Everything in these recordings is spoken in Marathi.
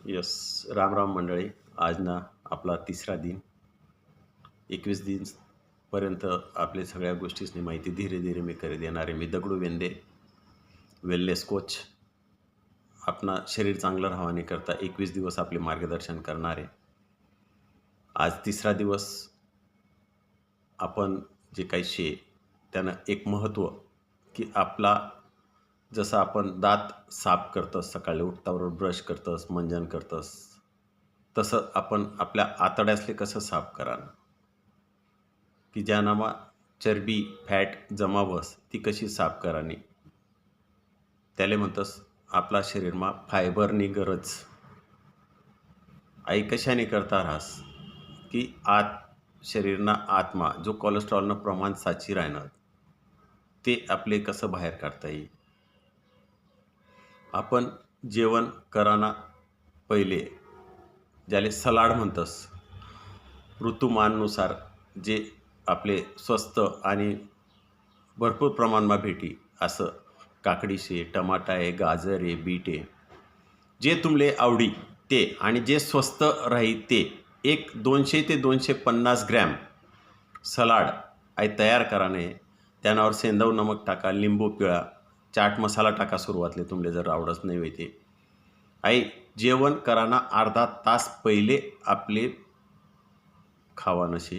यस. राम राम मंडळी. आज ना आपला तिसरा दिन. 21 दिनपर्यंत आपल्या सगळ्या गोष्टींची माहिती धीरे धीरे मी करीत येणार आहे. मी दगडू वेंदे, वेलनेस कोच. आपणा शरीर चांगलं राहण्याने करता 21 दिवस आपले मार्गदर्शन करणार आहे. आज तिसरा दिवस. आपण जे काही शे त्यानं एक महत्त्व की आपला जसं आपण दात साफ करतोस, सकाळी उठताबरोबर ब्रश करतोस, मंजन करतोस, तसं आपण आपल्या आतड्यासले कसं साफ करा की ज्यानामा चरबी फॅट जमा व्हस ती कशी साफ करानी. त्याले म्हणतस आपला शरीरमा फायबरनी गरज. आई कशाने करता राहस की आत शरीरना आत्मा जो कोलेस्ट्रॉलनं प्रमाण साची राहणं ते आपले कसं बाहेर काढता येईल. आपण जेवण कराना पहिले ज्याले सलाड म्हणतस, ऋतुमाननुसार जे आपले स्वस्त आणि भरपूर प्रमाणमा भेटी असं काकडी शे, टमाटा आहे, गाजर आहे, बीट आहे, जे तुमले आवडी ते आणि जे स्वस्त राही ते एक 200 ते 250 ग्रॅम सलाड आई तयार कराने. त्यानावर सेंदव नमक टाका, लिंबू पिळा, चाट मसाला टाका सुरुवातले तुमले जर आवडत नाही होई ते. आई जेवण कराना अर्धा तास पहिले आपले खावा नशे.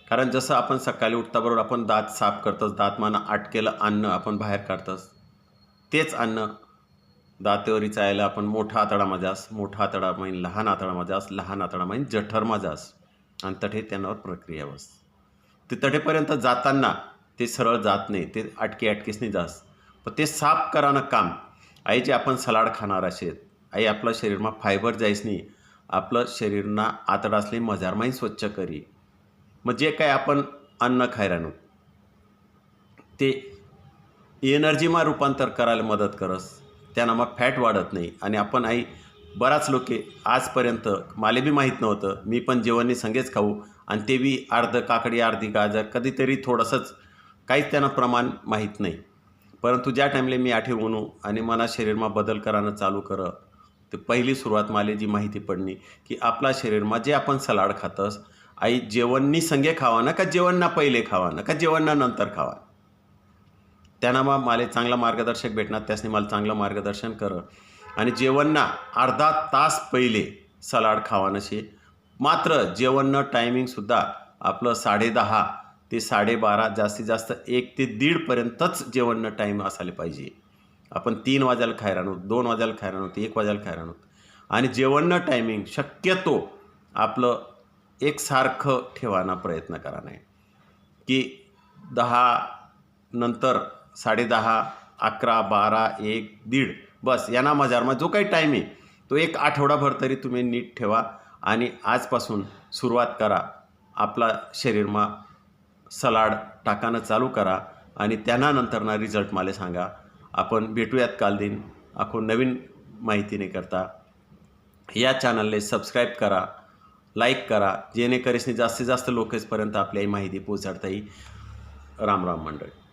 कारण जसं आपण सकाळी उठताबरोबर आपण दात साफ करतोस, दातमानं आटकेलं अन्न आपण बाहेर काढतोस, तेच अन्न दातेवरी चायला आपण मोठा आतडामा जास, मोठा आतडामा लहान आतडामा जास, लहान आतडामा जठरमा जास आणि तठे त्यावर प्रक्रिया बस. ते तठेपर्यंत जाताना ते सरळ जात नाही, ते अटकेसनी जास. पण ते साफ करानं काम आई जे आपण सलाड खाणार असेल, आई आपलं शरीरमा फायबर जाईस नाही, आपलं शरीरना आतडासले मजारमाही स्वच्छ करी. मग जे काय आपण अन्न खाय राहणं ते एनर्जीमा रूपांतर करायला मदत करस. त्यानं मग फॅट वाढत नाही. आणि आपण आई बराच लोके आजपर्यंत मला बी माहीत नव्हतं, मी पण जेवणनी संगेच खाऊ आणि ते बी अर्ध काकडी अर्धी गाजर कधीतरी थोडंसंच, काहीच त्यांना प्रमाण माहीत नाही. परंतु ज्या टाईमले मी आठे म्हणू आणि मना शरीरमा बदल करानं चालू कर, ते पहिली सुरुवात मला जी माहिती पडली की आपला शरीरमा जे आपण सलाड खातस आई जेवणनी संगे खावा ना का जेवणना पहिले खावा ना का जेवणना नंतर खावा. त्यांना मग मला चांगला मार्गदर्शक भेटणार, त्यासनी मला चांगलं मार्गदर्शन कर. आणि जेवणना अर्धा तास पहिले सलाड खावा नशे. मात्र जेवणनं टायमिंगसुद्धा आपलं 10:30 ते 12:30, जास्तीत जास्त 1 ते 1:30 पर्यंतच जेवणनं टाईम असायला पाहिजे. आपण 3 वाजायला खाय राहणो, 2 वाजायला खाय राहणो, 1 वाजायला खाय राहणो. आणि जेवणनं टायमिंग शक्यतो आपलं एकसारखं ठेवायला प्रयत्न करा नाही की 10 नंतर 10:30, 11, 12, 1, 1:30 बस यांना मजारमा जो काही टाईम आहे तो एक आठवडाभर तरी तुम्ही नीट ठेवा. आणि आजपासून सुरुवात करा. आपला शरीरमा सलाड टाकानं चालू करा आणि त्यानंतर ना रिझल्ट मला सांगा. आपण भेटूयात काल दिन. आपण नवीन माहितीने करता या चॅनलले सबस्क्राईब करा, लाईक करा, जेणेकरीसनी जास्तीत जास्त लोकेसपर्यंत आपली माहिती पोहोचवता येईल. राम राम मंडळी.